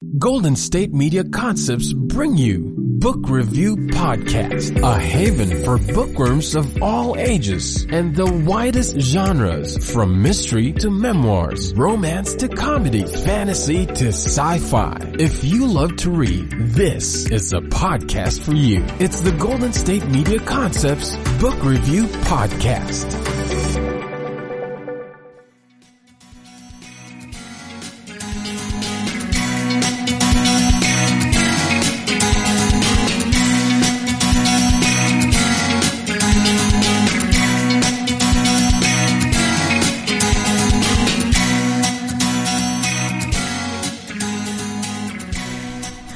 Golden State Media Concepts bring you Book Review Podcast, a haven for bookworms of all ages and the widest genres, from mystery to memoirs, romance to comedy, fantasy to sci-fi. If you love to read, this is a podcast for you. It's the Golden State Media Concepts Book Review Podcast.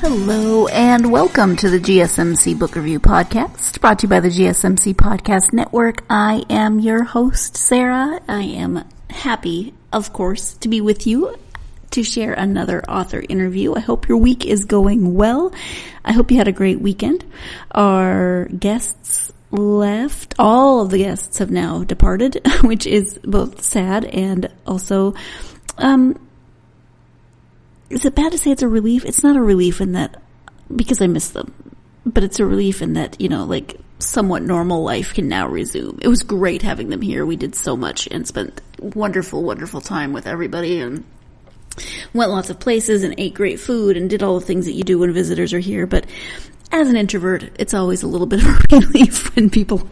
Hello and welcome to the GSMC Book Review Podcast, brought to you by the GSMC Podcast Network. I am your host, Sarah. I am happy, of course, to be with you to share another author interview. I hope your week is going well. I hope you had a great weekend. Our guests left. All of the guests have now departed, which is both sad and also, is it bad to say it's a relief? It's not a relief in that, because I miss them, but it's a relief in that, somewhat normal life can now resume. It was great having them here. We did so much and spent wonderful, wonderful time with everybody and went lots of places and ate great food and did all the things that you do when visitors are here. But as an introvert, it's always a little bit of a relief when people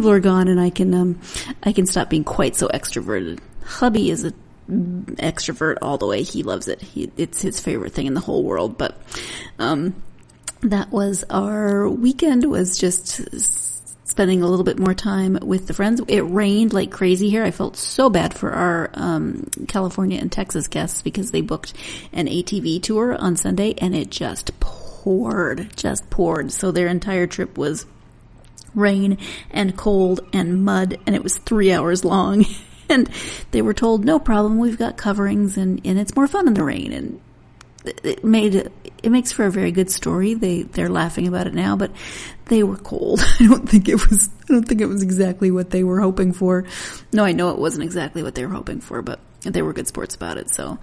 are gone, and I can stop being quite so extroverted. Hubby is a extrovert all the way. He loves it. It's his favorite thing in the whole world. But that was our weekend, was just spending a little bit more time with the friends. It rained like crazy here. I felt so bad for our California and Texas guests because they booked an ATV tour on Sunday and it just poured. So their entire trip was rain and cold and mud, and it was 3 hours long. And they were told, no problem, we've got coverings and it's more fun in the rain. And it makes for a very good story. They're laughing about it now, but they were cold. I don't think it was exactly what they were hoping for. No, I know it wasn't exactly what they were hoping for, but they were good sports about it. So,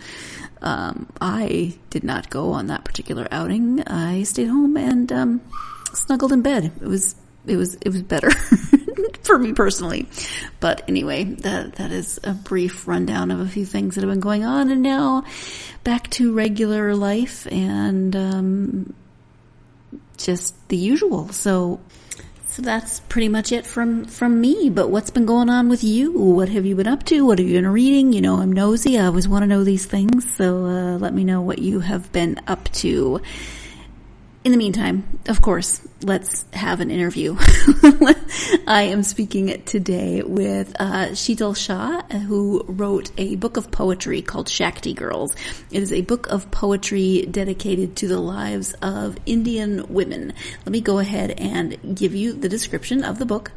I did not go on that particular outing. I stayed home and, snuggled in bed. It was better for me personally. But anyway, that is a brief rundown of a few things that have been going on, and now back to regular life and just the usual. So that's pretty much it from me. But what's been going on with you? What have you been up to? What have you been reading? I'm nosy. I always want to know these things. So let me know what you have been up to. In the meantime, of course, let's have an interview. I am speaking today with Shetal Shah, who wrote a book of poetry called Shakti Girls. It is a book of poetry dedicated to the lives of Indian women. Let me go ahead and give you the description of the book.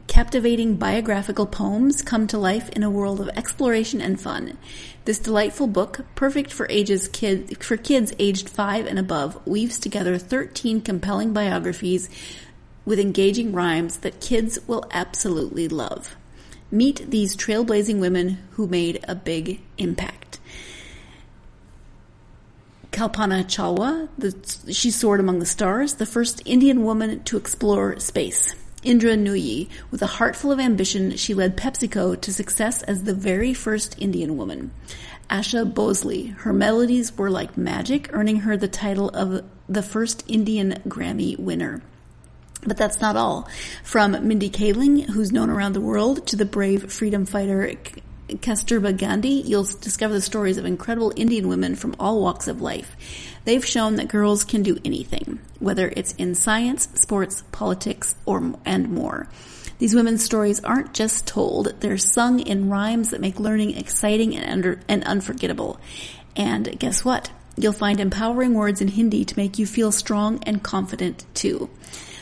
Captivating biographical poems come to life in a world of exploration and fun. This delightful book, perfect for kids aged 5 and above, weaves together 13 compelling biographies with engaging rhymes that kids will absolutely love. Meet these trailblazing women who made a big impact. Kalpana Chawla, she soared among the stars, the first Indian woman to explore space. Indra Nooyi, with a heart full of ambition, she led PepsiCo to success as the very first Indian woman. Asha Bosley, her melodies were like magic, earning her the title of the first Indian Grammy winner. But that's not all. From Mindy Kaling, who's known around the world, to the brave freedom fighter Kasturba Gandhi, you'll discover the stories of incredible Indian women from all walks of life. They've shown that girls can do anything, whether it's in science, sports, politics, and more. These women's stories aren't just told, they're sung in rhymes that make learning exciting and unforgettable. And guess what? You'll find empowering words in Hindi to make you feel strong and confident too.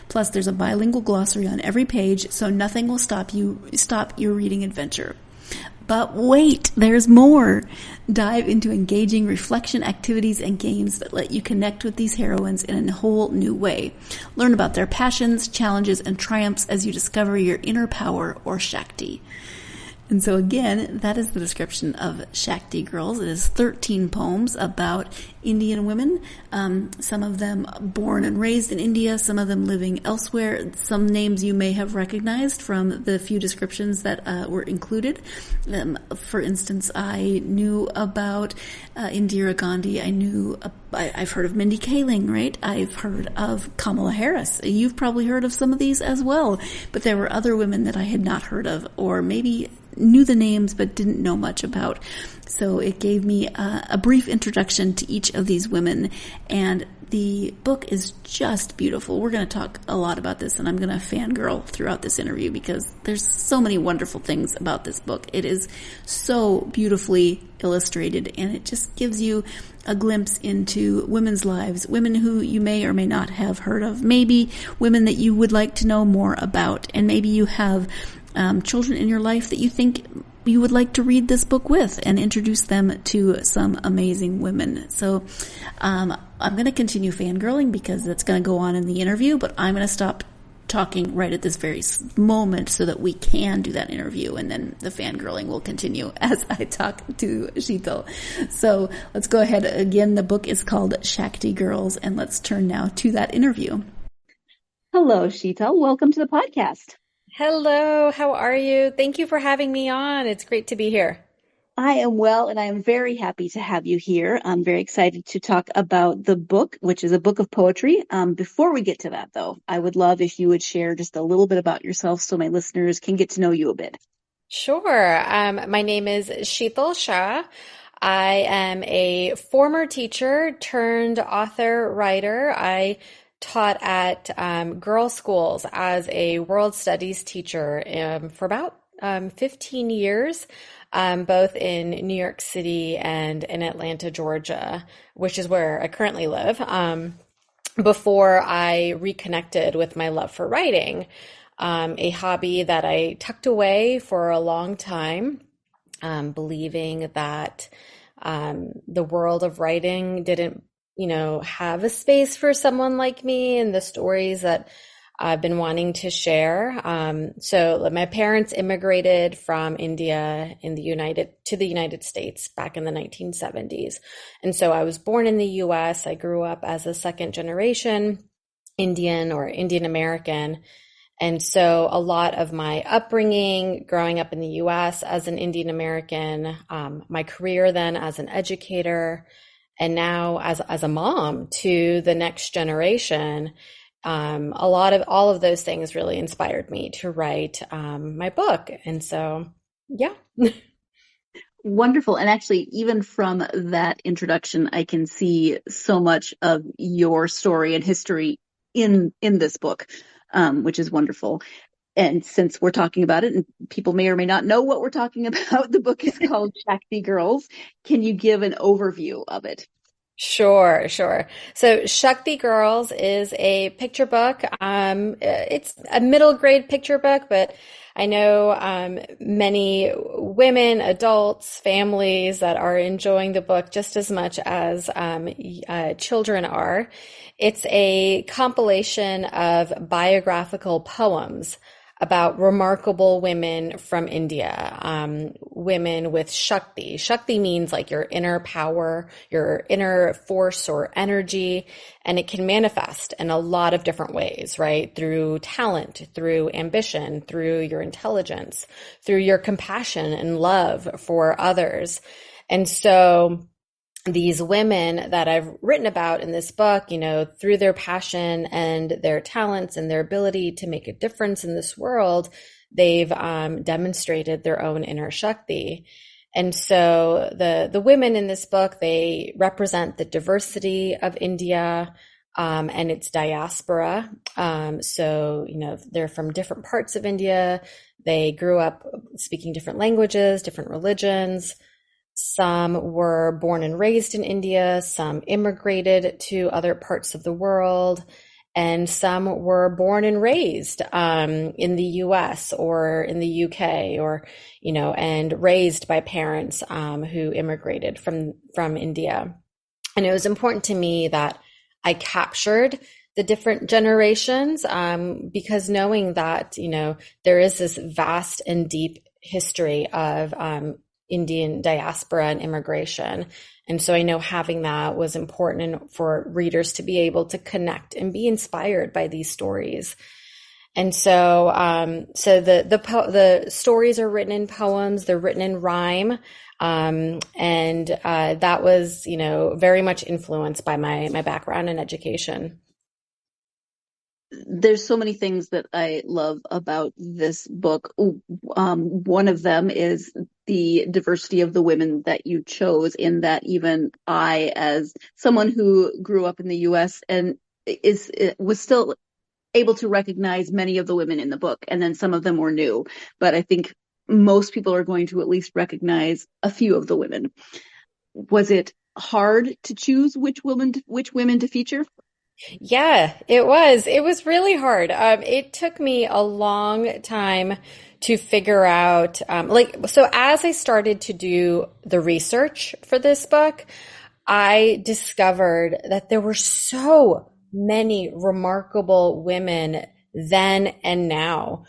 Plus, there's a bilingual glossary on every page, so nothing will stop your reading adventure. But wait, there's more. Dive into engaging reflection activities and games that let you connect with these heroines in a whole new way. Learn about their passions, challenges, and triumphs as you discover your inner power or Shakti. And so again, that is the description of Shakti Girls. It is 13 poems about Indian women, some of them born and raised in India, some of them living elsewhere, some names you may have recognized from the few descriptions that were included. For instance, I knew about Indira Gandhi. I've heard of Mindy Kaling, right? I've heard of Kamala Harris. You've probably heard of some of these as well. But there were other women that I had not heard of, or maybe knew the names but didn't know much about. So it gave me a brief introduction to each of these women, and the book is just beautiful. We're going to talk a lot about this, and I'm going to fangirl throughout this interview because there's so many wonderful things about this book. It is so beautifully illustrated, and it just gives you a glimpse into women's lives, women who you may or may not have heard of, maybe women that you would like to know more about, and maybe you have children in your life that you think you would like to read this book with and introduce them to some amazing women. So I'm going to continue fangirling because that's going to go on in the interview, but I'm going to stop talking right at this very moment so that we can do that interview, and then the fangirling will continue as I talk to Shetal. So let's go ahead. Again, the book is called Shakti Girls, and let's turn now to that interview. Hello, Shetal. Welcome to the podcast. Hello, how are you? Thank you for having me on. It's great to be here. I am well, and I am very happy to have you here. I'm very excited to talk about the book, which is a book of poetry. Before we get to that, though, I would love if you would share just a little bit about yourself so my listeners can get to know you a bit. Sure. My name is Shetal Shah. I am a former teacher turned author, writer. I taught at girls' schools as a world studies teacher for about 15 years, both in New York City and in Atlanta, Georgia, which is where I currently live, before I reconnected with my love for writing, a hobby that I tucked away for a long time, believing that the world of writing didn't have a space for someone like me and the stories that I've been wanting to share. So my parents immigrated from India to the United States back in the 1970s. And so I was born in the US. I grew up as a second generation Indian or Indian American. And so a lot of my upbringing growing up in the US as an Indian American, my career then as an educator, and now as a mom to the next generation, all of those things really inspired me to write my book. And so, yeah. Wonderful. And actually, even from that introduction, I can see so much of your story and history in this book, which is wonderful. And since we're talking about it, and people may or may not know what we're talking about, the book is called Shakti Girls. Can you give an overview of it? Sure. So Shakti Girls is a picture book. It's a middle grade picture book, but I know many women, adults, families that are enjoying the book just as much as children are. It's a compilation of biographical poems about remarkable women from India, women with Shakti. Shakti means like your inner power, your inner force or energy, and it can manifest in a lot of different ways, right? Through talent, through ambition, through your intelligence, through your compassion and love for others. And so these women that I've written about in this book, through their passion and their talents and their ability to make a difference in this world, they've demonstrated their own inner Shakti. And so the women in this book, they represent the diversity of India and its diaspora. So they're from different parts of India. They grew up speaking different languages, different religions. Some were born and raised in India, some immigrated to other parts of the world, and some were born and raised in the US or in the UK or, and raised by parents who immigrated from India. And it was important to me that I captured the different generations because knowing that, there is this vast and deep history of Indian diaspora and immigration. And so I know having that was important for readers to be able to connect and be inspired by these stories. And so, the stories are written in poems, they're written in rhyme. That was, very much influenced by my background in education. There's so many things that I love about this book. One of them is the diversity of the women that you chose, in that even I, as someone who grew up in the US and was still able to recognize many of the women in the book, and then some of them were new. But I think most people are going to at least recognize a few of the women. Was it hard to choose which women to feature? Yeah, it was. It was really hard. It took me a long time to figure out, so as I started to do the research for this book, I discovered that there were so many remarkable women then and now,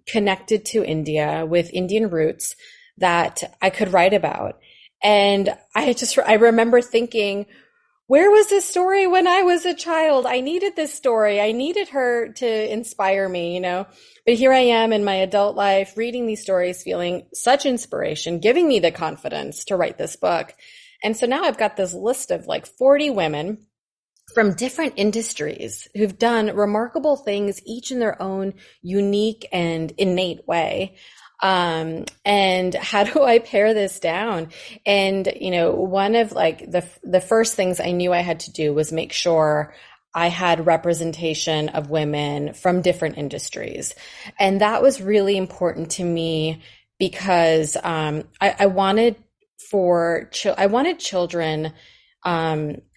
connected to India with Indian roots that I could write about. And I remember thinking, where was this story when I was a child? I needed this story. I needed her to inspire me, But here I am in my adult life reading these stories, feeling such inspiration, giving me the confidence to write this book. And so now I've got this list of like 40 women from different industries who've done remarkable things, each in their own unique and innate way. And how do I pare this down? And, one of the first things I knew I had to do was make sure I had representation of women from different industries. And that was really important to me because, I wanted children,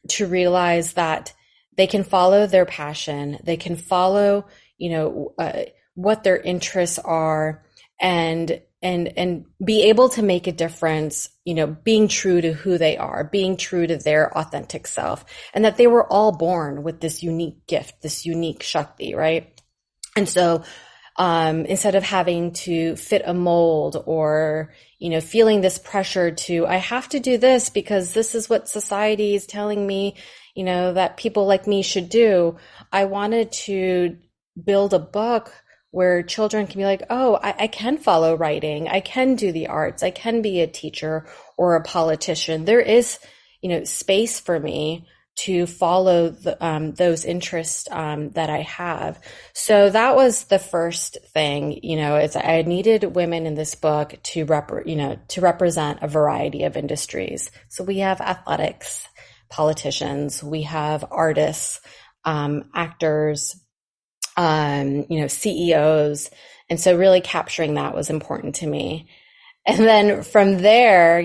to realize that they can follow their passion, they can follow, what their interests are, and be able to make a difference, being true to who they are, being true to their authentic self, and that they were all born with this unique gift, this unique Shakti, right? And so, instead of having to fit a mold or, feeling this pressure to, I have to do this because this is what society is telling me, that people like me should do, I wanted to build a book where children can be like, oh, I can follow writing. I can do the arts. I can be a teacher or a politician. There is, space for me to follow those interests that I have. So that was the first thing, I needed women in this book to represent a variety of industries. So we have athletics, politicians, we have artists, actors, CEOs. And so really capturing that was important to me. And then from there,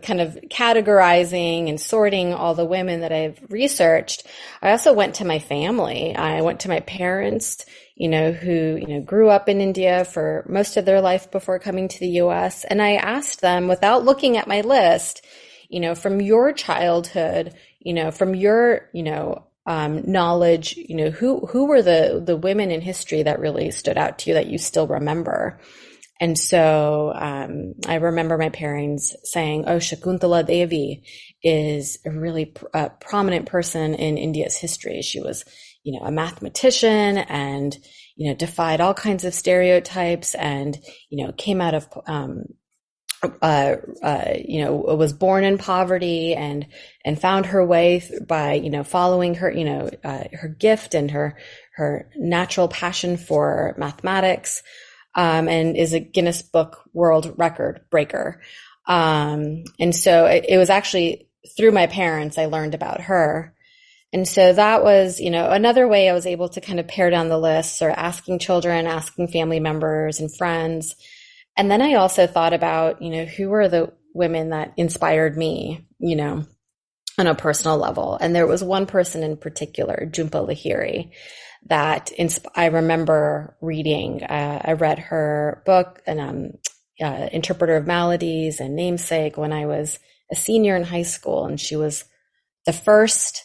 kind of categorizing and sorting all the women that I've researched, I also went to my family. I went to my parents, who, grew up in India for most of their life before coming to the US. And I asked them, without looking at my list, from your childhood, from your, knowledge, who were the women in history that really stood out to you that you still remember? And so, I remember my parents saying, oh, Shakuntala Devi is a really prominent person in India's history. She was, a mathematician and, defied all kinds of stereotypes and, came out of, was born in poverty and found her way by, following her, her gift and her natural passion for mathematics, and is a Guinness Book World Record breaker. And so it was actually through my parents I learned about her. And so that was, another way I was able to kind of pare down the list, or asking children, asking family members and friends. And then I also thought about, who were the women that inspired me, on a personal level. And there was one person in particular, Jhumpa Lahiri, that I remember reading. I read her book, Interpreter of Maladies and Namesake, when I was a senior in high school. And she was the first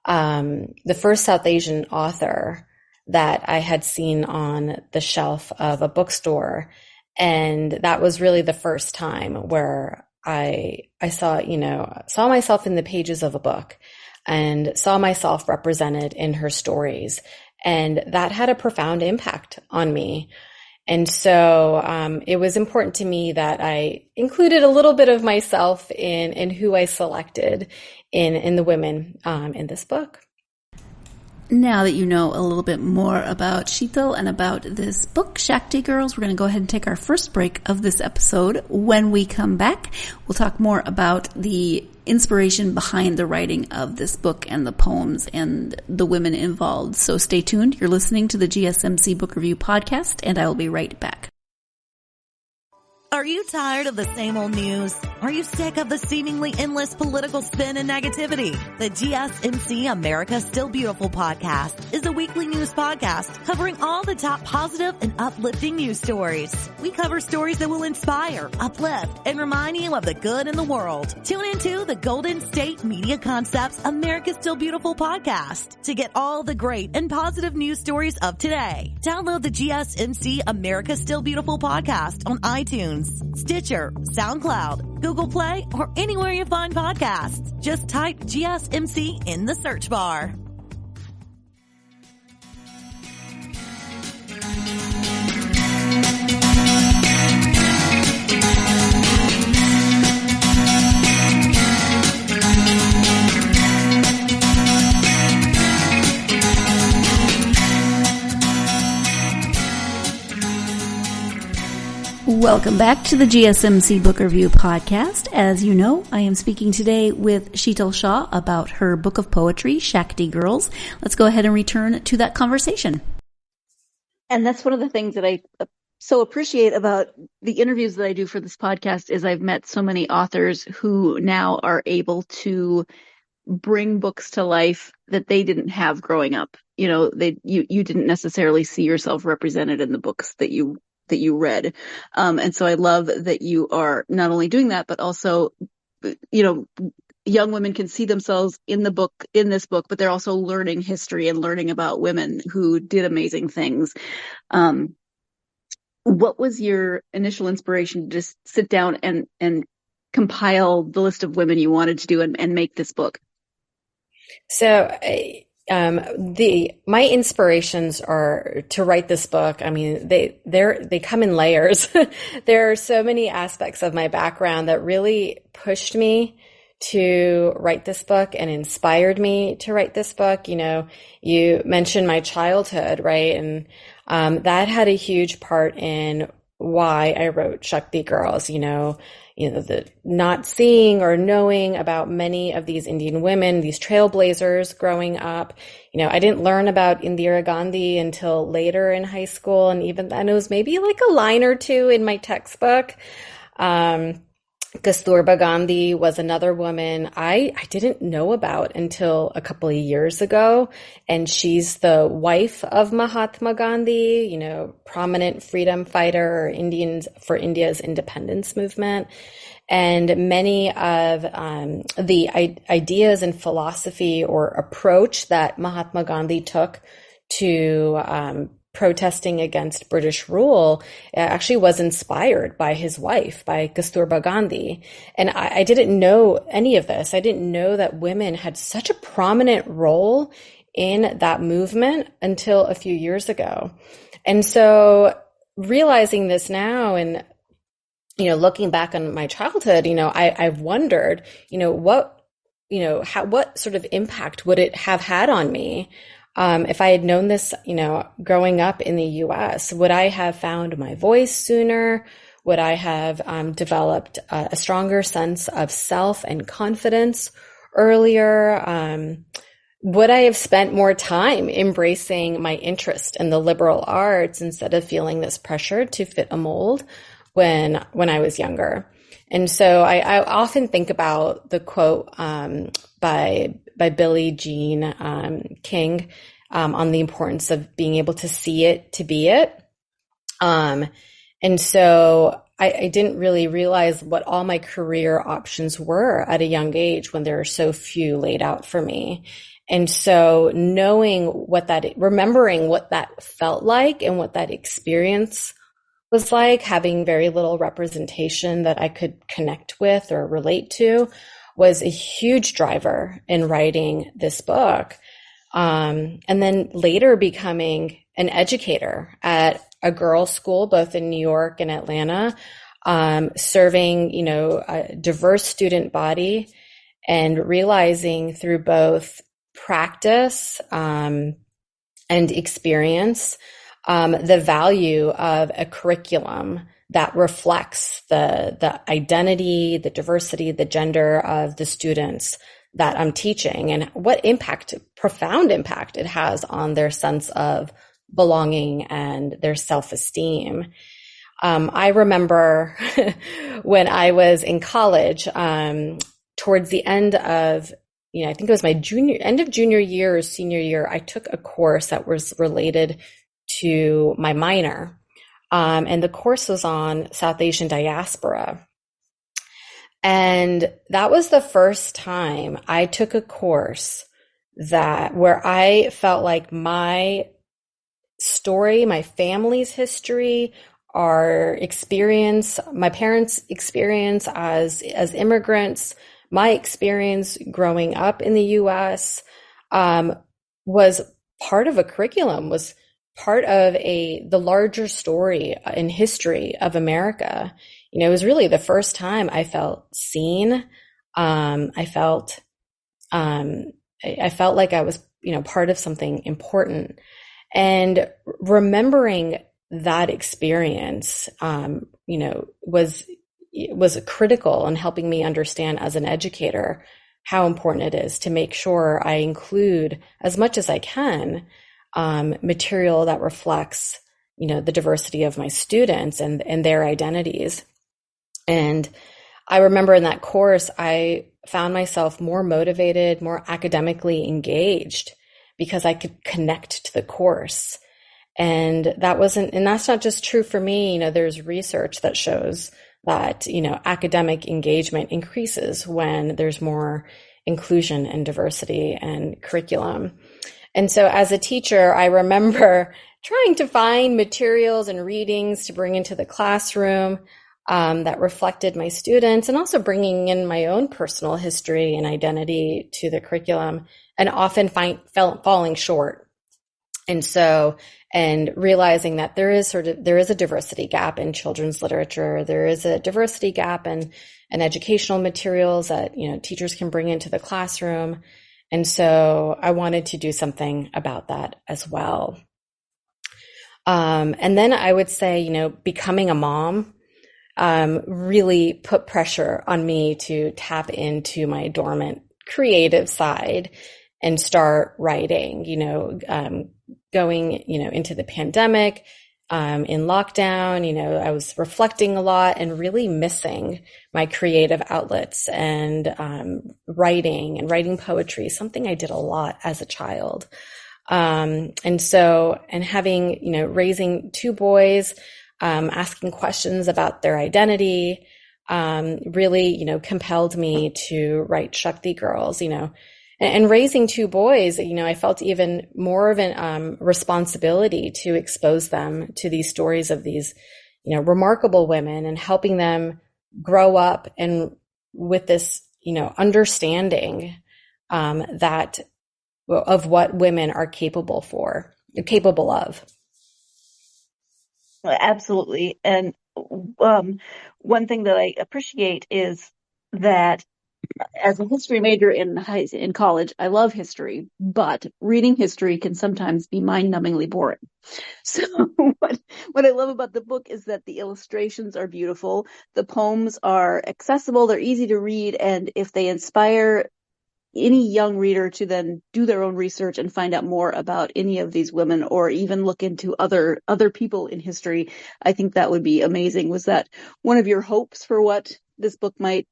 South Asian author that I had seen on the shelf of a bookstore. And that was really the first time where I saw, saw myself in the pages of a book and saw myself represented in her stories. And that had a profound impact on me. And so it was important to me that I included a little bit of myself in who I selected in the women in this book. Now that you know a little bit more about Shetal and about this book, Shakti Girls, we're going to go ahead and take our first break of this episode. When we come back, we'll talk more about the inspiration behind the writing of this book and the poems and the women involved. So stay tuned. You're listening to the GSMC Book Review Podcast, and I will be right back. Are you tired of the same old news? Are you sick of the seemingly endless political spin and negativity? The GSMC America Still Beautiful podcast is a weekly news podcast covering all the top positive and uplifting news stories. We cover stories that will inspire, uplift, and remind you of the good in the world. Tune into the Golden State Media Concepts America Still Beautiful podcast to get all the great and positive news stories of today. Download the GSMC America Still Beautiful podcast on iTunes, Stitcher, SoundCloud, Google Play, or anywhere you find podcasts. Just type GSMC in the search bar. Welcome back to the GSMC Book Review Podcast. As you know, I am speaking today with Shetal Shah about her book of poetry, Shakti Girls. Let's go ahead and return to that conversation. And that's one of the things that I so appreciate about the interviews that I do for this podcast is I've met so many authors who now are able to bring books to life that they didn't have growing up. You didn't necessarily see yourself represented in the books that you read. And so I love that you are not only doing that, but also, young women can see themselves in this book, but they're also learning history and learning about women who did amazing things. What was your initial inspiration to just sit down and compile the list of women you wanted to do and make this book? So, my inspirations are to write this book. I mean, they come in layers. There are so many aspects of my background that really pushed me to write this book and inspired me to write this book. You mentioned my childhood, right? And that had a huge part in why I wrote Shakti Girls. The not seeing or knowing about many of these Indian women, these trailblazers growing up. I didn't learn about Indira Gandhi until later in high school. And even then it was maybe like a line or two in my textbook. Kasturba Gandhi was another woman I didn't know about until a couple of years ago. And she's the wife of Mahatma Gandhi, prominent freedom fighter for India's independence movement. And many of the ideas and philosophy or approach that Mahatma Gandhi took to protesting against British rule actually was inspired by his wife, by Kasturba Gandhi. And I didn't know any of this. I didn't know that women had such a prominent role in that movement until a few years ago. And so realizing this now and, looking back on my childhood, I've wondered, what sort of impact would it have had on me? If I had known this, growing up in the U.S., would I have found my voice sooner? Would I have developed a stronger sense of self and confidence earlier? Would I have spent more time embracing my interest in the liberal arts instead of feeling this pressure to fit a mold when I was younger? And so I often think about the quote by Billie Jean King on the importance of being able to see it to be it. And so I didn't really realize what all my career options were at a young age when there are so few laid out for me. And so remembering what that felt like and what that experience was like, having very little representation that I could connect with or relate to, was a huge driver in writing this book. And then later becoming an educator at a girls' school, both in New York and Atlanta, serving, a diverse student body, and realizing through both practice and experience the value of a curriculum that reflects the identity, the diversity, the gender of the students that I'm teaching, and what profound impact it has on their sense of belonging and their self-esteem. I remember when I was in college, towards the end of, I think it was my end of junior year or senior year, I took a course that was related to my minor. And the course was on South Asian diaspora. And that was the first time I took a course where I felt like my story, my family's history, our experience, my parents' experience as immigrants, my experience growing up in the U.S., was part of a curriculum, was part of the larger story in history of America. It was really the first time I felt seen. I felt like I was, part of something important. And remembering that experience, was critical in helping me understand as an educator how important it is to make sure I include as much as I can material that reflects, the diversity of my students and their identities. And I remember in that course, I found myself more motivated, more academically engaged, because I could connect to the course. And that's not just true for me. There's research that shows that, academic engagement increases when there's more inclusion and diversity and curriculum. And so as a teacher, I remember trying to find materials and readings to bring into the classroom that reflected my students, and also bringing in my own personal history and identity to the curriculum, and often falling short. And realizing that there is a diversity gap in children's literature. There is a diversity gap in educational materials that, teachers can bring into the classroom. And so I wanted to do something about that as well. And then I would say, becoming a mom, really put pressure on me to tap into my dormant creative side and start writing, going, into the pandemic, in lockdown, I was reflecting a lot and really missing my creative outlets, and writing poetry, something I did a lot as a child. And having, raising two boys, asking questions about their identity, really, compelled me to write Shakti Girls, and raising two boys, I felt even more of an responsibility to expose them to these stories of these, remarkable women, and helping them grow up and with this, understanding that of what women are capable of. Absolutely. And one thing that I appreciate is that, as a history major in college, I love history, but reading history can sometimes be mind-numbingly boring. So what I love about the book is that the illustrations are beautiful, the poems are accessible, they're easy to read, and if they inspire any young reader to then do their own research and find out more about any of these women, or even look into other people in history, I think that would be amazing. Was that one of your hopes for what this book might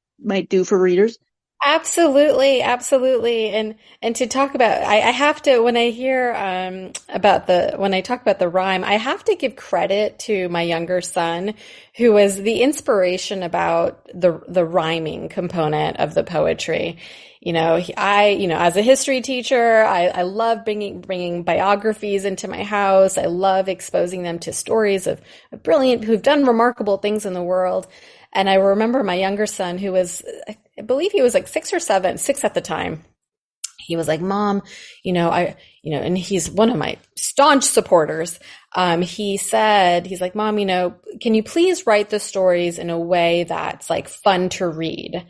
do for readers? Absolutely, absolutely. And to talk about, I have to, when I hear when I talk about the rhyme, I have to give credit to my younger son, who was the inspiration about the rhyming component of the poetry. As a history teacher, I love bringing biographies into my house. I love exposing them to stories of brilliant, who've done remarkable things in the world. And I remember my younger son, who was, I believe he was like 6 at the time. He was like, Mom, and he's one of my staunch supporters. He's like, Mom, can you please write the stories in a way that's like fun to read?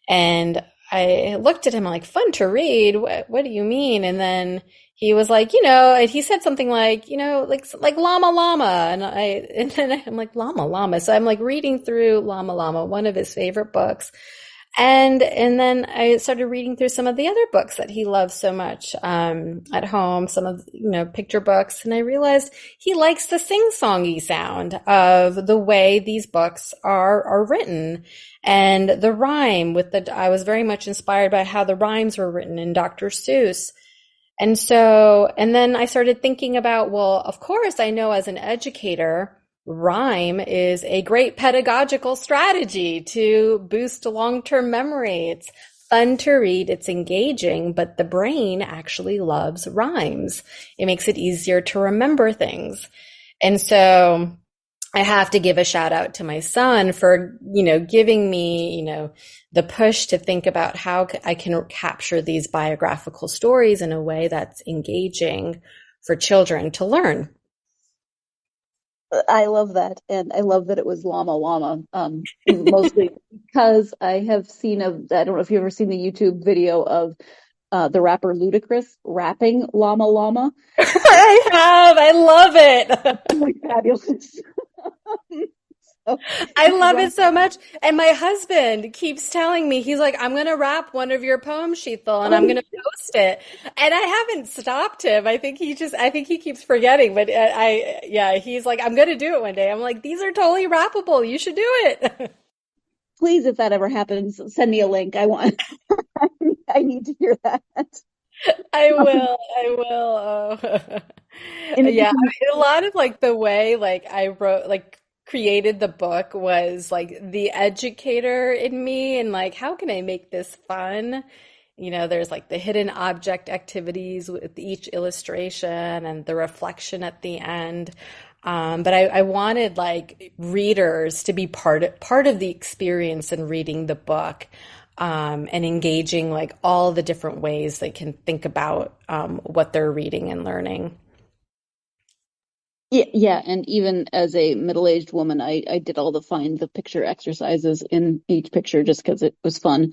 And I looked at him like, fun to read? What do you mean? And then he was like, and he said something like, like llama llama. And then I'm like, llama llama. So I'm like reading through Llama Llama, one of his favorite books. And then I started reading through some of the other books that he loves so much, at home, some of, picture books. And I realized he likes the sing-songy sound of the way these books are written, and the rhyme I was very much inspired by how the rhymes were written in Dr. Seuss. And then I started thinking about, well, of course, I know as an educator, rhyme is a great pedagogical strategy to boost long-term memory. It's fun to read, it's engaging, but the brain actually loves rhymes. It makes it easier to remember things. And so I have to give a shout out to my son for, giving me, the push to think about how I can capture these biographical stories in a way that's engaging for children to learn. I love that. And I love that it was llama llama, mostly because I have seen I don't know if you've ever seen the YouTube video of the rapper Ludacris rapping llama llama. I have. I love it. It's like fabulous. I love it so much. And my husband keeps telling me, he's like, I'm going to rap one of your poems, Shetal, and I'm going to post it. And I haven't stopped him. I think he keeps forgetting, but he's like, I'm going to do it one day. I'm like, these are totally rappable. You should do it. Please, if that ever happens, send me a link. I I need to hear that. I will. Oh. Yeah. A lot of like the way, like I wrote, like, created the book was like the educator in me, and like, how can I make this fun? There's like the hidden object activities with each illustration and the reflection at the end. But I wanted like readers to be part of the experience in reading the book, and engaging like all the different ways they can think about what they're reading and learning. Yeah, and even as a middle-aged woman, I did all find the picture exercises in each picture just because it was fun.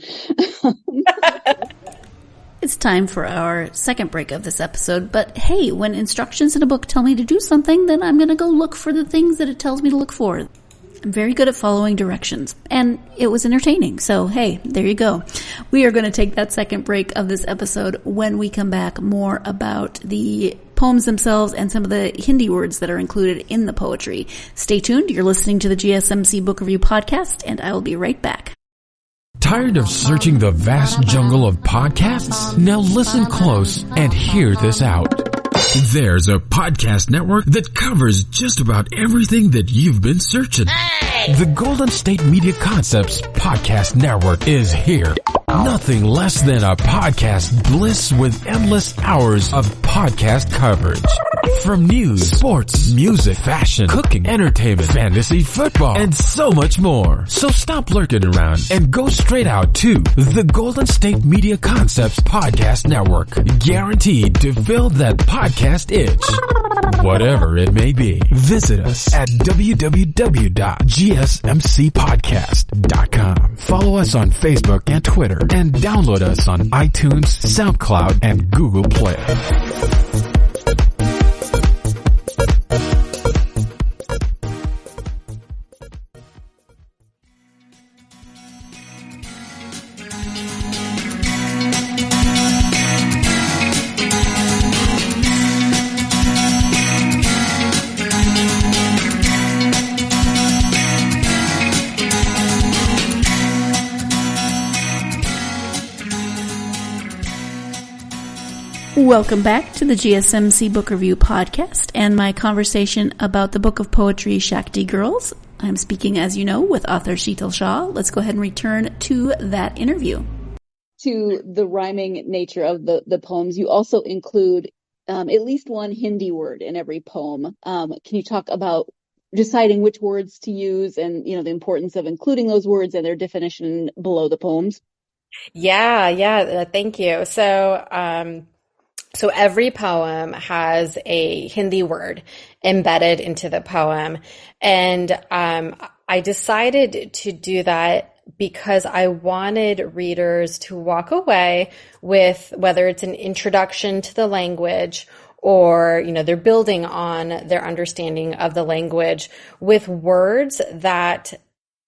It's time for our second break of this episode, but hey, when instructions in a book tell me to do something, then I'm going to go look for the things that it tells me to look for. I'm very good at following directions, and it was entertaining, so hey, there you go. We are going to take that second break of this episode. When we come back, more about the poems themselves and some of the Hindi words that are included in the poetry. Stay tuned. You're listening to the GSMC Book Review Podcast, and I will be right back. Tired of searching the vast jungle of podcasts? Now listen close and hear this out. There's a podcast network that covers just about everything that you've been searching. The Golden State Media Concepts Podcast Network is here. Nothing less than a podcast bliss with endless hours of podcast coverage. From news, sports, music, fashion, cooking, entertainment, fantasy, football, and so much more. So stop lurking around and go straight out to the Golden State Media Concepts Podcast Network. Guaranteed to fill that podcast itch. Whatever it may be. Visit us at www.gsmcpodcast.com. Follow us on Facebook and Twitter, and download us on iTunes, SoundCloud, and Google Play. Welcome back to the GSMC Book Review Podcast and my conversation about the book of poetry Shakti Girls. I'm speaking, as you know, with author Shetal Shah. Let's go ahead and return to that interview. To the rhyming nature of the poems, you also include at least one Hindi word in every poem. Can you talk about deciding which words to use and, the importance of including those words and their definition below the poems? Yeah, thank you. So every poem has a Hindi word embedded into the poem. And I decided to do that because I wanted readers to walk away with, whether it's an introduction to the language or, they're building on their understanding of the language with words that,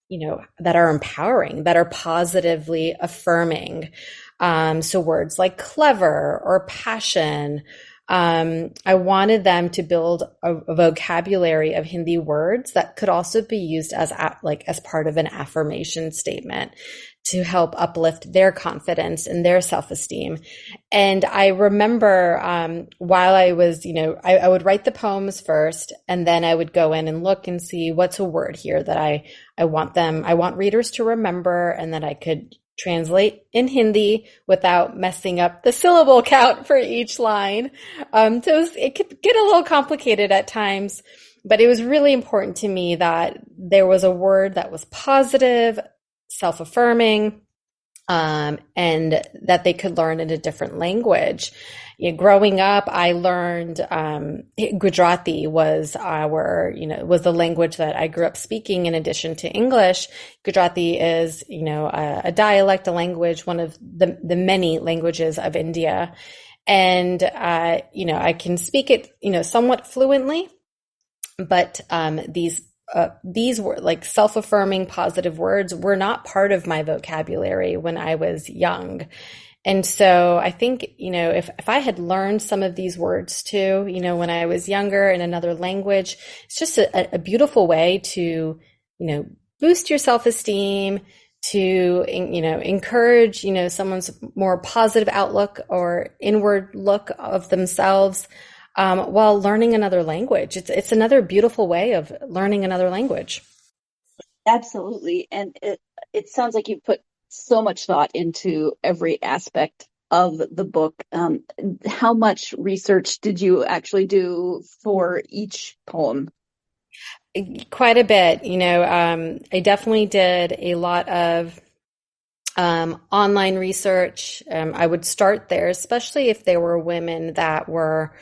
that are empowering, that are positively affirming. So words like clever or passion. I wanted them to build a vocabulary of Hindi words that could also be used as part of an affirmation statement to help uplift their confidence and their self-esteem. And I remember, while I was, I would write the poems first, and then I would go in and look and see what's a word here that I want readers to remember, and that I could translate in Hindi without messing up the syllable count for each line. It could get a little complicated at times, but it was really important to me that there was a word that was positive, self-affirming, and that they could learn in a different language. Growing up, I learned Gujarati was was the language that I grew up speaking in addition to English. Gujarati is, a dialect, a language, one of the many languages of India. And, I can speak it, somewhat fluently, but these were like self-affirming positive words were not part of my vocabulary when I was young. And so I think, if I had learned some of these words too, when I was younger in another language, it's just a beautiful way to, boost your self-esteem, to, encourage, someone's more positive outlook or inward look of themselves, while learning another language. It's another beautiful way of learning another language. Absolutely. And it sounds like you put so much thought into every aspect of the book. How much research did you actually do for each poem? Quite a bit. I definitely did a lot of online research. I would start there, especially if there were women that were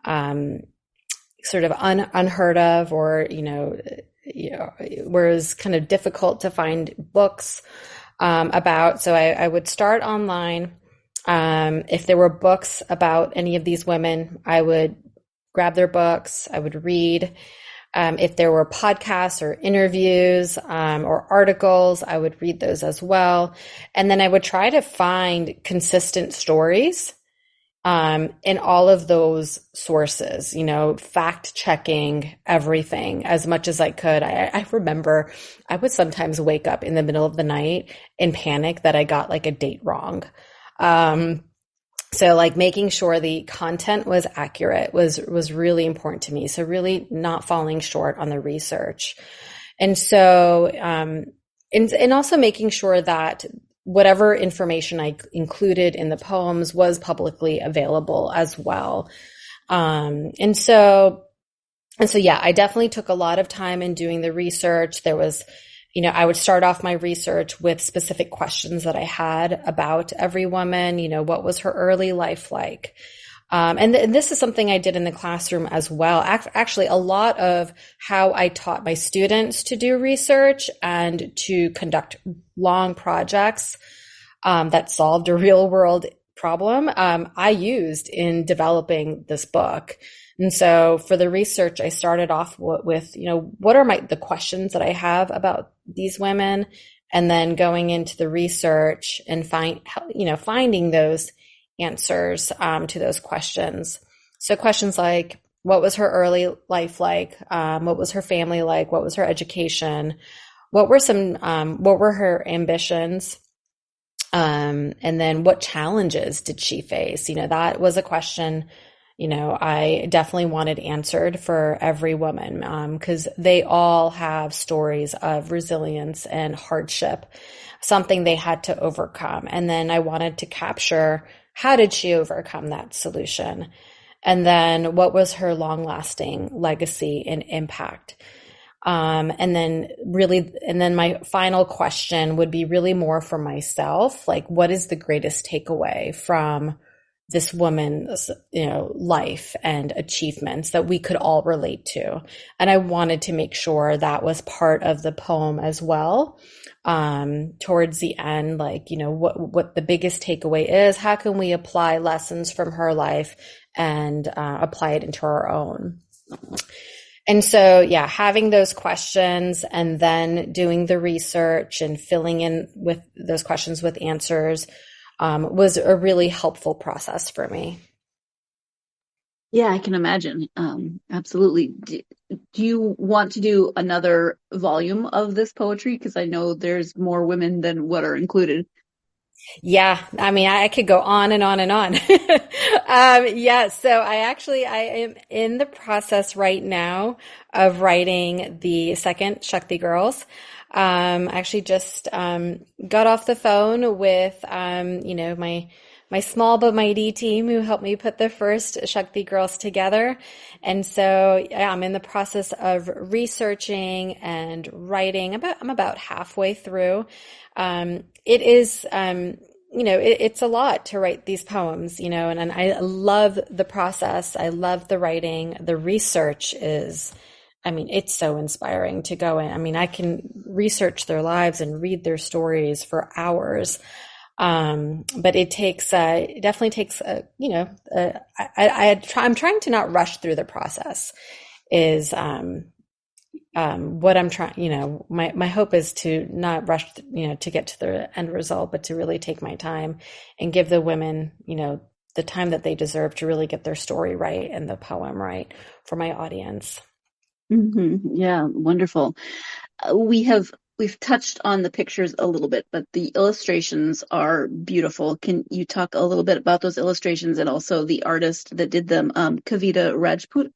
sort of unheard of, or where it was kind of difficult to find books about. So I would start online. If there were books about any of these women, I would grab their books. I would read. If there were podcasts or interviews or articles, I would read those as well. And then I would try to find consistent stories in all of those sources, fact checking everything as much as I could. I remember I would sometimes wake up in the middle of the night in panic that I got like a date wrong. So like making sure the content was accurate was really important to me. So really not falling short on the research. And so, and also making sure that whatever information I included in the poems was publicly available as well. And so, yeah, I definitely took a lot of time in doing the research. There was, I would start off my research with specific questions that I had about every woman. What was her early life like? And this is something I did in the classroom as well. Actually, a lot of how I taught my students to do research and to conduct long projects that solved a real world problem, I used in developing this book. And so for the research, I started off with, what are the questions that I have about these women, and then going into the research and finding those answers to those questions. So questions like, what was her early life like? What was her family like? What was her education? What were her ambitions? And then what challenges did she face? That was a question, I definitely wanted answered for every woman, because they all have stories of resilience and hardship, something they had to overcome. And then I wanted to capture, how did she overcome that solution? And then what was her long lasting legacy and impact? And then my final question would be really more for myself. Like, what is the greatest takeaway from this woman's, life and achievements that we could all relate to? And I wanted to make sure that was part of the poem as well. Towards the end, like, what the biggest takeaway is, how can we apply lessons from her life and, apply it into our own? And so, yeah, having those questions and then doing the research and filling in with those questions with answers, was a really helpful process for me. Yeah, I can imagine. Absolutely. Do you want to do another volume of this poetry? Because I know there's more women than what are included. Yeah, I mean, I could go on and on and on. Yeah, so I am in the process right now of writing the second Shakti Girls. I actually just got off the phone with my small but mighty team who helped me put the first Shakti Girls together. And so, yeah, I'm in the process of researching and writing. I'm about halfway through. It is, it's a lot to write these poems, and I love the process. I love the writing. The research is, it's so inspiring to go in. I can research their lives and read their stories for hours. But it definitely takes, I'm trying to not rush through the process is, what I'm trying, my hope is to not rush, to get to the end result, but to really take my time and give the women, the time that they deserve to really get their story right and the poem right for my audience. Mm-hmm. Yeah, wonderful. We've touched on the pictures a little bit, but the illustrations are beautiful. Can you talk a little bit about those illustrations and also the artist that did them, Kavita Rajput?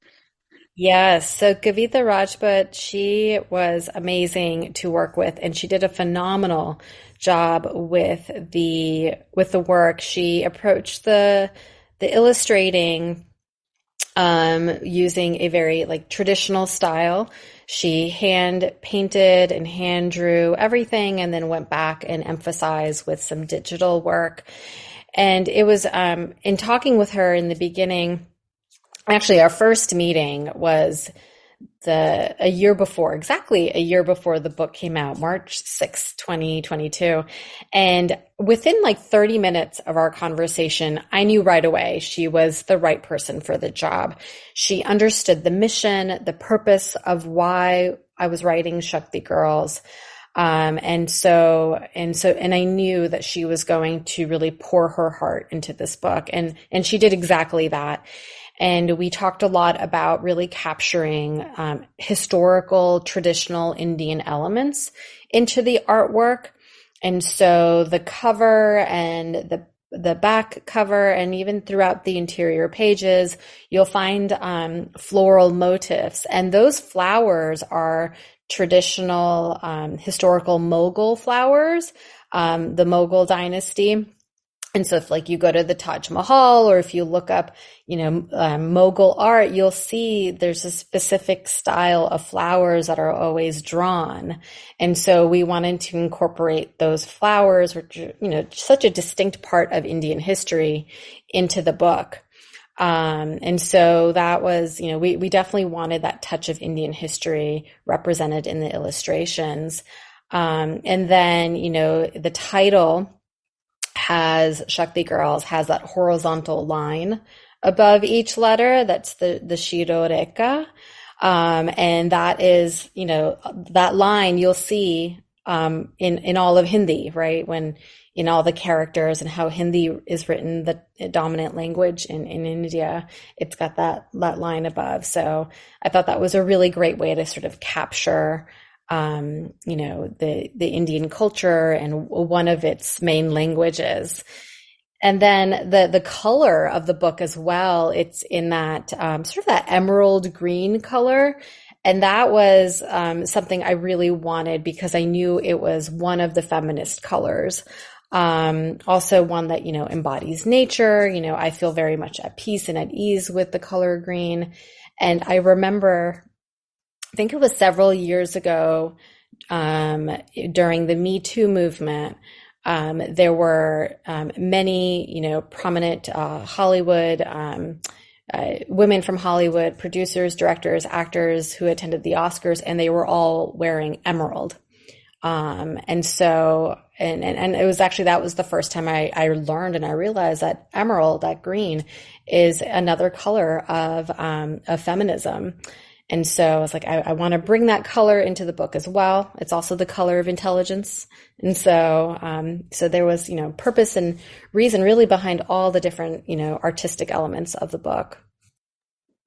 Yes. So Kavita Rajput, she was amazing to work with, and she did a phenomenal job with the work. She approached the illustrating using a very traditional style. She hand painted and hand drew everything and then went back and emphasized with some digital work. And it was in talking with her in the beginning, actually our first meeting was exactly a year before the book came out, March 6th, 2022. And within 30 minutes of our conversation, I knew right away she was the right person for the job. She understood the mission, the purpose of why I was writing Shakti Girls. And I knew that she was going to really pour her heart into this book. And she did exactly that. And we talked a lot about really capturing historical, traditional Indian elements into the artwork. And so the cover and the back cover and even throughout the interior pages, you'll find floral motifs. And those flowers are traditional historical Mughal flowers, the Mughal dynasty. And so if you go to the Taj Mahal or if you look up, Mughal art, you'll see there's a specific style of flowers that are always drawn. And so we wanted to incorporate those flowers, which are, such a distinct part of Indian history, into the book. And so that was, we definitely wanted that touch of Indian history represented in the illustrations. And then, the title Shakti Girls has that horizontal line above each letter. That's the Shiroreka. And that is, that line you'll see, in all of Hindi, right? When in all the characters and how Hindi is written, the dominant language in India, it's got that line above. So I thought that was a really great way to sort of capture, the Indian culture and one of its main languages. And then the color of the book as well, it's in that sort of that emerald green color. And that was something I really wanted because I knew it was one of the feminist colors. Also one that, embodies nature. I feel very much at peace and at ease with the color green. And I remember, I think it was several years ago, during the Me Too movement, there were many, prominent Hollywood women from Hollywood, producers, directors, actors who attended the Oscars, and they were all wearing emerald. And so, and it was actually, that was the first time I learned and I realized that emerald, that green, is another color of feminism. And so I was like, I want to bring that color into the book as well. It's also the color of intelligence. And so, so there was, purpose and reason really behind all the different, artistic elements of the book.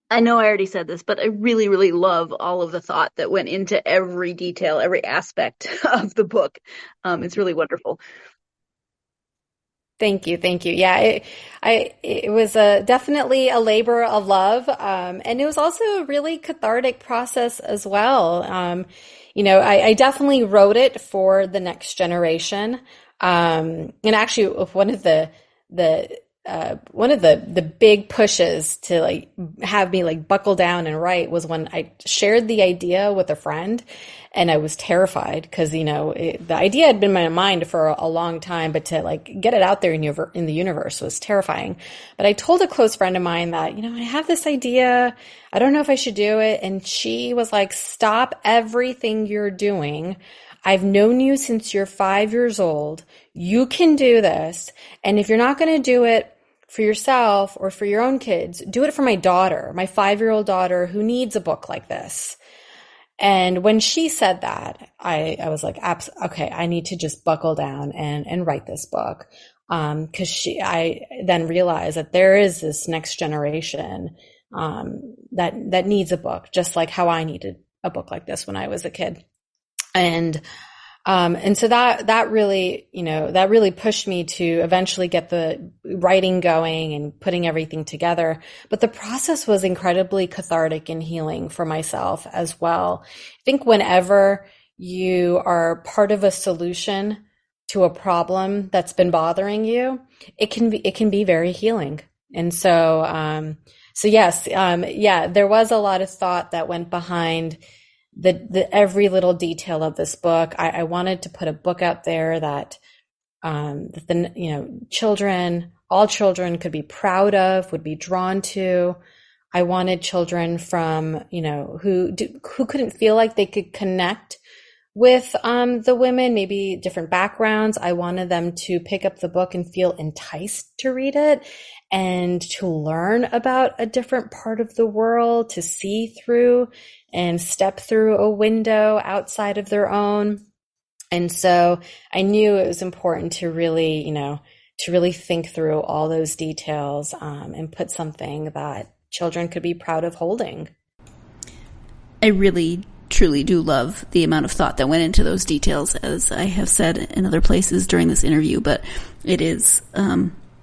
I know I already said this, but I really, really love all of the thought that went into every detail, every aspect of the book. It's really wonderful. Thank you. Yeah, it was definitely a labor of love. And it was also a really cathartic process as well. I definitely wrote it for the next generation. And actually one of the big pushes to have me buckle down and write was when I shared the idea with a friend, and I was terrified because, the idea had been in my mind for a long time, but to get it out there in the universe was terrifying. But I told a close friend of mine that, I have this idea. I don't know if I should do it. And she was like, stop everything you're doing. I've known you since you're 5 years old. You can do this. And if you're not going to do it for yourself or for your own kids, do it for my daughter, my 5-year-old daughter who needs a book like this. And when she said that, I was like, okay, I need to just buckle down and write this book. Cause I then realized that there is this next generation, that needs a book, just like how I needed a book like this when I was a kid. And so that really, that really pushed me to eventually get the writing going and putting everything together. But the process was incredibly cathartic and healing for myself as well. I think whenever you are part of a solution to a problem that's been bothering you, it can be very healing. And so, yes, there was a lot of thought that went behind the every little detail of this book. I wanted to put a book out there that all children could be proud of, would be drawn to. I wanted children from who couldn't feel like they could connect with the women, maybe different backgrounds. I wanted them to pick up the book and feel enticed to read it and to learn about a different part of the world, to see through and step through a window outside of their own. And so I knew it was important to really, to really think through all those details, and put something that children could be proud of holding. I really, truly do love the amount of thought that went into those details, as I have said in other places during this interview, but it is,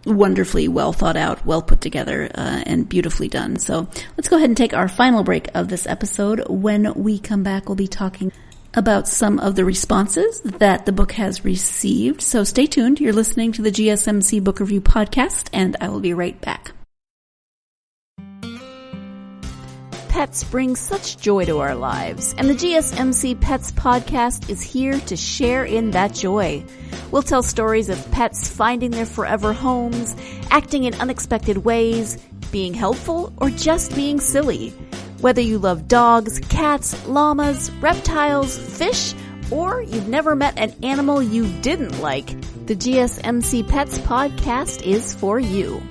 wonderfully well thought out, well put together, and beautifully done. So let's go ahead and take our final break of this episode. When we come back, we'll be talking about some of the responses that the book has received. So stay tuned. You're listening to the GSMC Book Review Podcast, and I will be right back. Pets bring such joy to our lives, and the GSMC Pets Podcast is here to share in that joy. We'll tell stories of pets finding their forever homes, acting in unexpected ways, being helpful, or just being silly. Whether you love dogs, cats, llamas, reptiles, fish, or you've never met an animal you didn't like, the GSMC Pets Podcast is for you.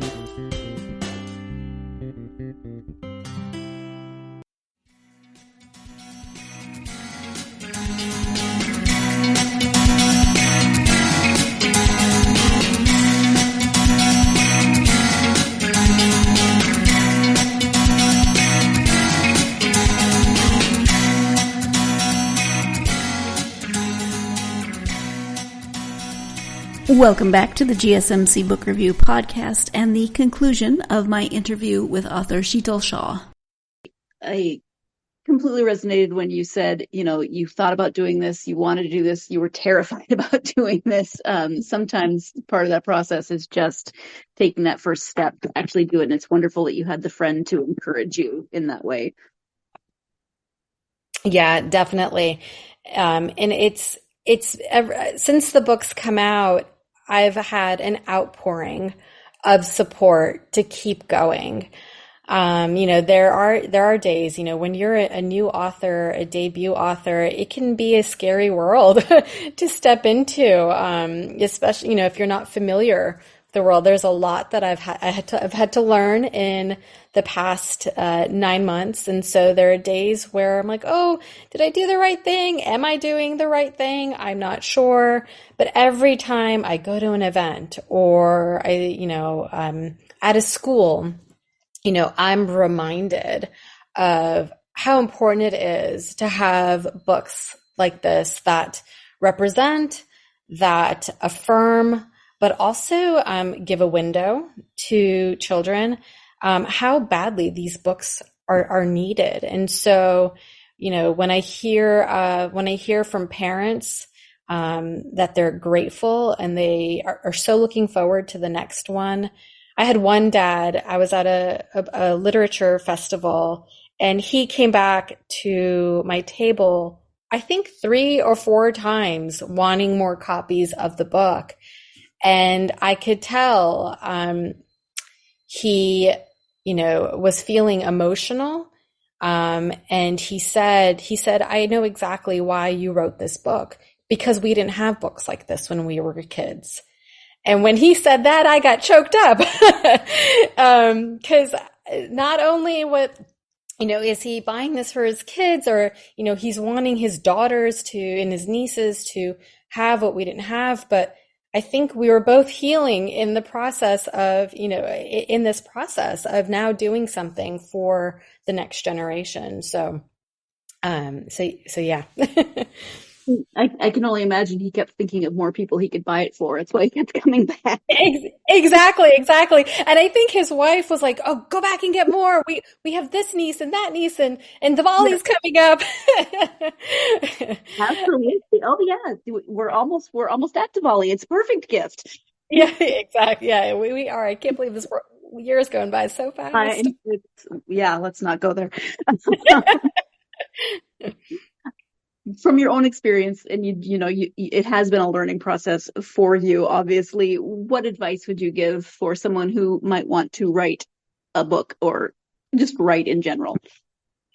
Welcome back to the GSMC Book Review Podcast and the conclusion of my interview with author Shetal Shah. I completely resonated when you said, you thought about doing this, you wanted to do this, you were terrified about doing this. Sometimes part of that process is just taking that first step to actually do it. And it's wonderful that you had the friend to encourage you in that way. Yeah, definitely. And it's since the book's come out, I've had an outpouring of support to keep going. There are days, when you're a new author, a debut author, it can be a scary world to step into, especially, if you're not familiar with the world. There's a lot that I've had to learn in the past 9 months. And so there are days where I'm like, oh, did I do the right thing? Am I doing the right thing? I'm not sure. But every time I go to an event or I'm at a school, I'm reminded of how important it is to have books like this that represent, that affirm, but also give a window to children how badly these books are needed. And so, when I hear from parents that they're grateful and they are so looking forward to the next one. I had one dad, I was at a literature festival, and he came back to my table, I think 3 or 4 times, wanting more copies of the book. And I could tell he, was feeling emotional. And he said, I know exactly why you wrote this book, because we didn't have books like this when we were kids. And when he said that, I got choked up. 'Cause not only is he buying this for his kids, or, he's wanting his daughters and his nieces to have what we didn't have, but I think we were both healing in the process of, in this process of now doing something for the next generation. So yeah. I can only imagine he kept thinking of more people he could buy it for. That's why he kept coming back. Exactly. And I think his wife was like, "Oh, go back and get more. We have this niece and that niece and Diwali's coming up." Absolutely. Oh yeah, we're almost at Diwali. It's a perfect gift. Yeah, exactly. Yeah, we are. I can't believe this year's going by so fast. Let's not go there. From your own experience, and it has been a learning process for you, obviously, what advice would you give for someone who might want to write a book or just write in general?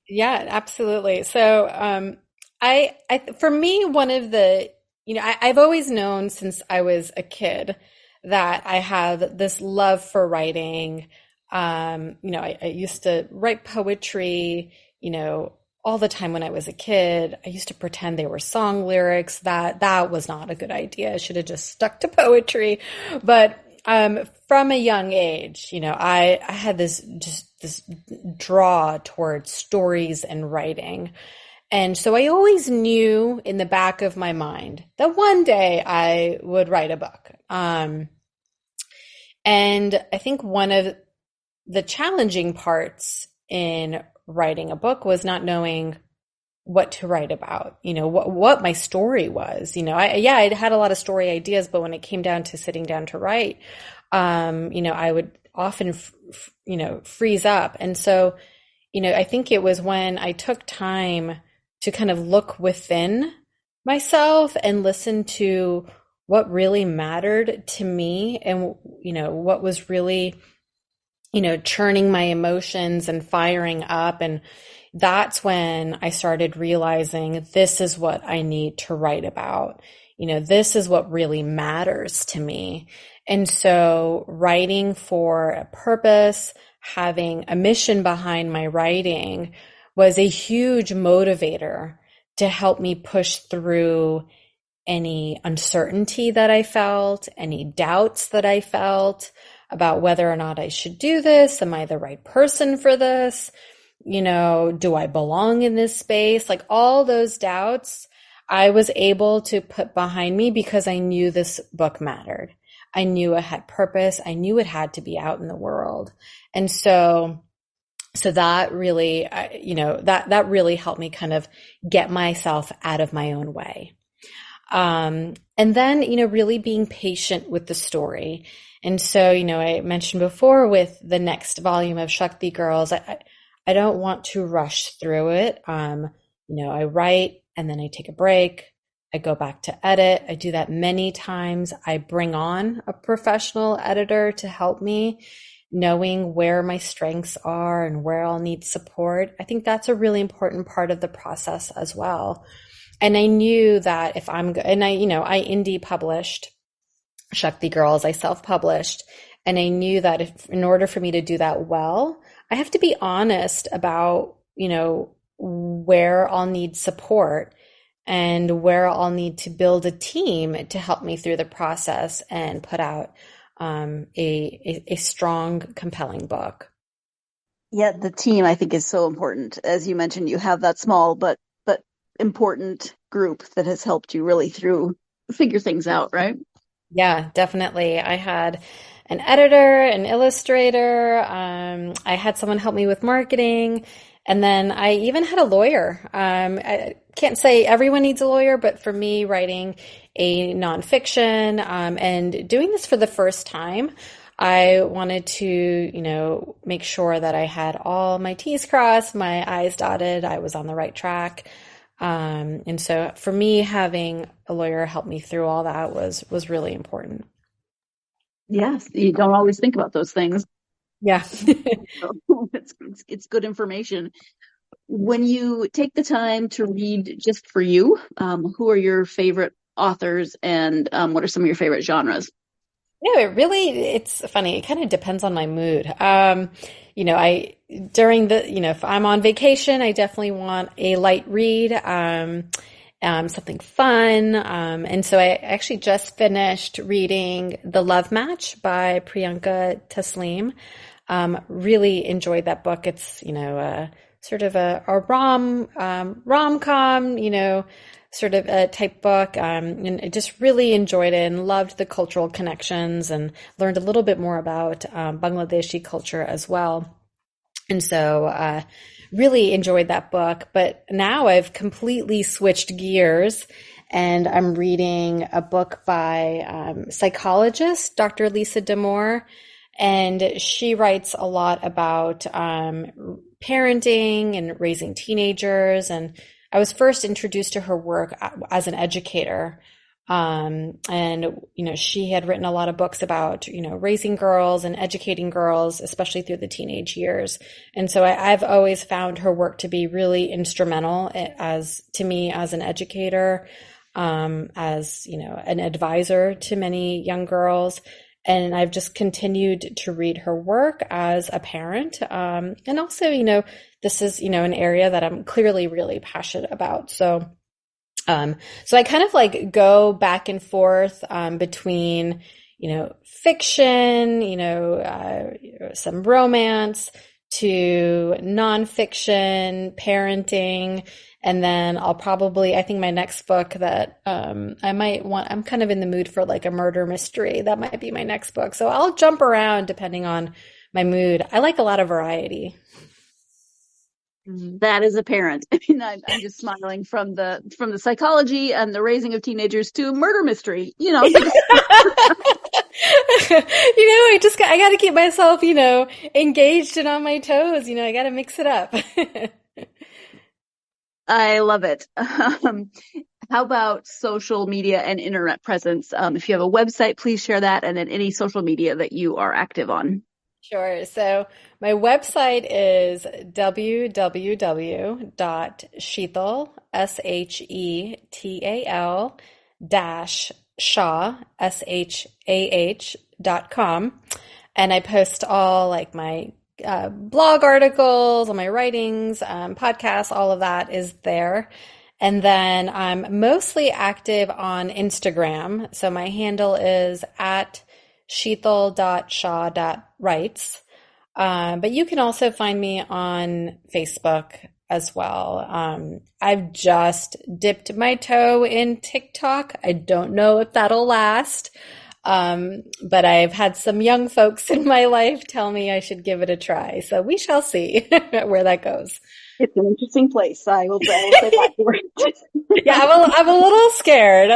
Yeah, absolutely. So, for me, one of the, I've always known since I was a kid that I have this love for writing. I used to write poetry, all the time when I was a kid. I used to pretend they were song lyrics. That was not a good idea. I should have just stuck to poetry. But from a young age, I had this draw towards stories and writing. And so I always knew in the back of my mind that one day I would write a book. And I think one of the challenging parts in writing a book was not knowing what to write about, what my story was. I had a lot of story ideas, but when it came down to sitting down to write, I would often, freeze up. And so, I think it was when I took time to kind of look within myself and listen to what really mattered to me and, what was really churning my emotions and firing up. And that's when I started realizing this is what I need to write about. This is what really matters to me. And so writing for a purpose, having a mission behind my writing was a huge motivator to help me push through any uncertainty that I felt, any doubts that I felt about whether or not I should do this. Am I the right person for this? Do I belong in this space? Like all those doubts, I was able to put behind me because I knew this book mattered. I knew it had purpose. I knew it had to be out in the world. And so that really, that really helped me kind of get myself out of my own way. And then, really being patient with the story. And so, I mentioned before with the next volume of Shakti Girls, I don't want to rush through it. I write and then I take a break. I go back to edit. I do that many times. I bring on a professional editor to help me, knowing where my strengths are and where I'll need support. I think that's a really important part of the process as well. And I knew that if I indie published Shakti Girls, I self-published, and I knew that in order for me to do that well, I have to be honest about, where I'll need support and where I'll need to build a team to help me through the process and put out a strong, compelling book. Yeah, the team I think is so important. As you mentioned, you have that small but important group that has helped you really figure things out, right? Yeah, definitely. I had an editor, an illustrator. I had someone help me with marketing. And then I even had a lawyer. I can't say everyone needs a lawyer, but for me, writing a nonfiction and doing this for the first time, I wanted to, make sure that I had all my T's crossed, my I's dotted, I was on the right track. And so for me, having a lawyer help me through all that was really important. Yes, you don't always think about those things. Yeah. So it's good information. When you take the time to read just for you, who are your favorite authors and what are some of your favorite genres? It's funny. It kind of depends on my mood. If I'm on vacation, I definitely want a light read, something fun. And so I actually just finished reading The Love Match by Priyanka Taslim. Really enjoyed that book. It's, sort of a rom-com, sort of a type book. And I just really enjoyed it and loved the cultural connections and learned a little bit more about Bangladeshi culture as well. And so really enjoyed that book. But now I've completely switched gears and I'm reading a book by psychologist Dr. Lisa Damour. And she writes a lot about parenting and raising teenagers. And I was first introduced to her work as an educator. And, she had written a lot of books about, raising girls and educating girls, especially through the teenage years. And so I've always found her work to be really instrumental to me as an educator, as, an advisor to many young girls. And I've just continued to read her work as a parent. And also, this is, an area that I'm clearly really passionate about. So I kind of like go back and forth, between, fiction, some romance to nonfiction, parenting. And then I think my next book that, I'm kind of in the mood for like a murder mystery. That might be my next book. So I'll jump around depending on my mood. I like a lot of variety. That is apparent. I mean, I'm just smiling from the psychology and the raising of teenagers to murder mystery, I got to keep myself, engaged and on my toes. I got to mix it up. I love it. How about social media and internet presence? If you have a website, please share that, and then any social media that you are active on. Sure. So my website is www.shetal, SHETAL -Shah, SHAH.com. And I post all like my blog articles, all my writings, podcasts, all of that is there. And then I'm mostly active on Instagram. So my handle is at shetal.shah.writes. But you can also find me on Facebook as well. I've just dipped my toe in TikTok. I don't know if that'll last. But I've had some young folks in my life tell me I should give it a try. So we shall see where that goes. It's an interesting place. I will say that for it. Yeah, I'm a little scared.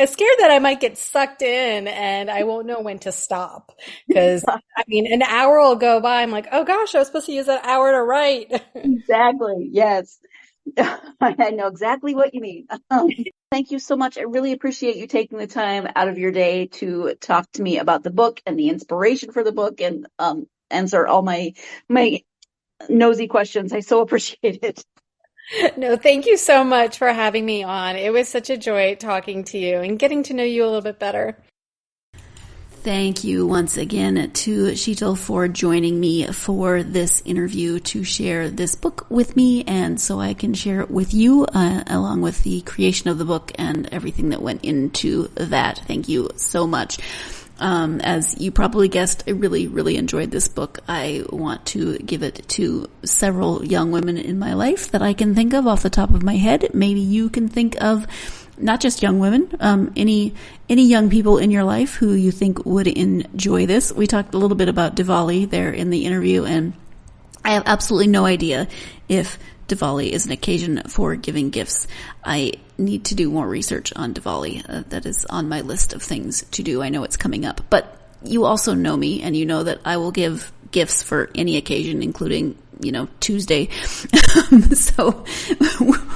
Scared that I might get sucked in and I won't know when to stop. Because, an hour will go by. I'm like, oh gosh, I was supposed to use that hour to write. Exactly. Yes. I know exactly what you mean. Thank you so much. I really appreciate you taking the time out of your day to talk to me about the book and the inspiration for the book and answer all my nosy questions. I so appreciate it. No, thank you so much for having me on. It was such a joy talking to you and getting to know you a little bit better. Thank you once again to Shetal for joining me for this interview to share this book with me, and so I can share it with you along with the creation of the book and everything that went into that. Thank you so much. As you probably guessed, I really, really enjoyed this book. I want to give it to several young women in my life that I can think of off the top of my head. Maybe you can think of not just young women, any young people in your life who you think would enjoy this. We talked a little bit about Diwali there in the interview, and I have absolutely no idea if Diwali is an occasion for giving gifts. I need to do more research on Diwali. That is on my list of things to do. I know it's coming up, but you also know me, and you know that I will give gifts for any occasion, including, Tuesday. So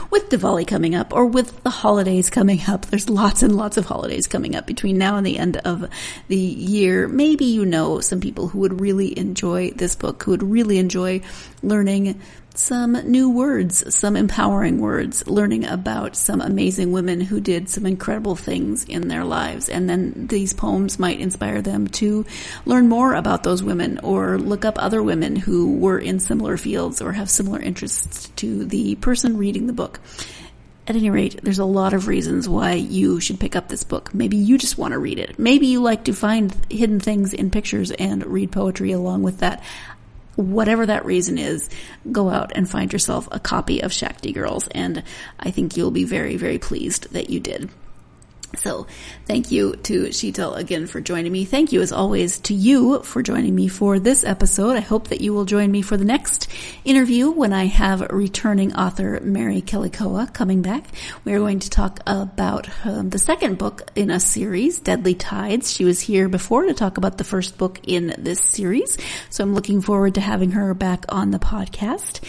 with Diwali coming up, or with the holidays coming up, there's lots and lots of holidays coming up between now and the end of the year. Maybe you know some people who would really enjoy this book, who would really enjoy learning some new words, some empowering words, learning about some amazing women who did some incredible things in their lives. And then these poems might inspire them to learn more about those women or look up other women who were in similar fields or have similar interests to the person reading the book. At any rate, there's a lot of reasons why you should pick up this book. Maybe you just want to read it. Maybe you like to find hidden things in pictures and read poetry along with that. Whatever that reason is, go out and find yourself a copy of Shakti Girls, and I think you'll be very, very pleased that you did. So thank you to Shetal again for joining me. Thank you, as always, to you for joining me for this episode. I hope that you will join me for the next interview when I have returning author Mary Kellykoa coming back. We are going to talk about the second book in a series, Deadly Tides. She was here before to talk about the first book in this series, so I'm looking forward to having her back on the podcast,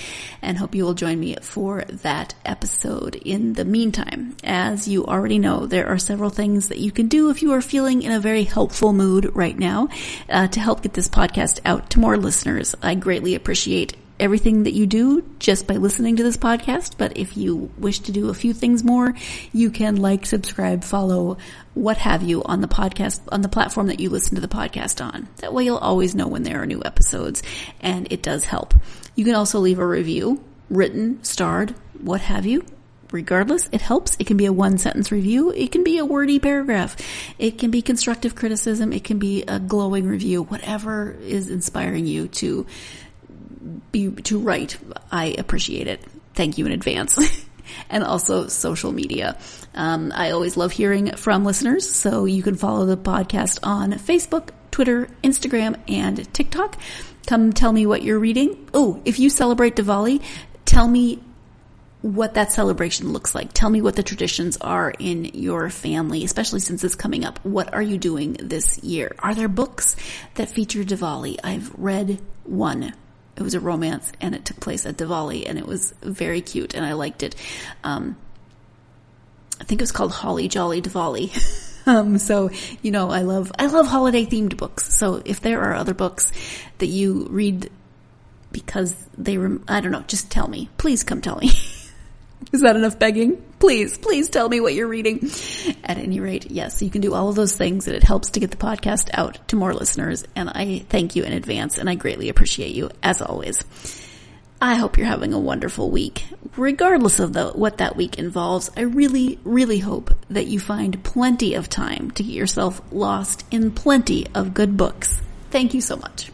and hope you will join me for that episode. In the meantime, as you already know, there are several things that you can do if you are feeling in a very helpful mood right now to help get this podcast out to more listeners. I greatly appreciate everything that you do just by listening to this podcast, but if you wish to do a few things more, you can like, subscribe, follow, what have you on the podcast, on the platform that you listen to the podcast on. That way you'll always know when there are new episodes, and it does help. You can also leave a review, written, starred, what have you. Regardless, it helps. It can be a one-sentence review. It can be a wordy paragraph. It can be constructive criticism. It can be a glowing review. Whatever is inspiring you to write, I appreciate it. Thank you in advance. And also social media. I always love hearing from listeners, so you can follow the podcast on Facebook, Twitter, Instagram, and TikTok. Come tell me what you're reading. Oh, if you celebrate Diwali, tell me what that celebration looks like. Tell me what the traditions are in your family, especially since it's coming up. What are you doing this year? Are there books that feature Diwali? I've read one. It was a romance, and it took place at Diwali, and it was very cute, and I liked it. I think it was called Holly Jolly Diwali. So, I love holiday themed books. So if there are other books that you read because I don't know, just tell me. Please come tell me. Is that enough begging? Please tell me what you're reading. At any rate, yes, you can do all of those things, and it helps to get the podcast out to more listeners. And I thank you in advance, and I greatly appreciate you, as always. I hope you're having a wonderful week. Regardless of what that week involves, I really, really hope that you find plenty of time to get yourself lost in plenty of good books. Thank you so much.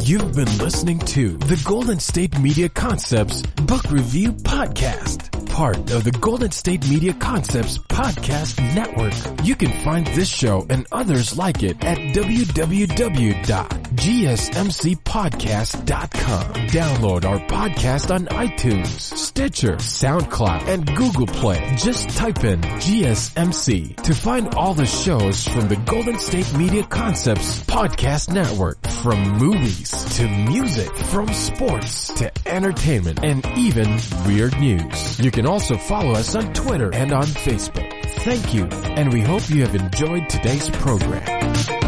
You've been listening to the Golden State Media Concepts Book Review Podcast, part of the Golden State Media Concepts Podcast Network. You can find this show and others like it at www.gsmcpodcast.com. Download our podcast on iTunes, Stitcher, SoundCloud, and Google Play. Just type in GSMC to find all the shows from the Golden State Media Concepts Podcast Network, from movies to music, from sports to entertainment, and even weird news. You can also follow us on Twitter and on Facebook. Thank you, and we hope you have enjoyed today's program.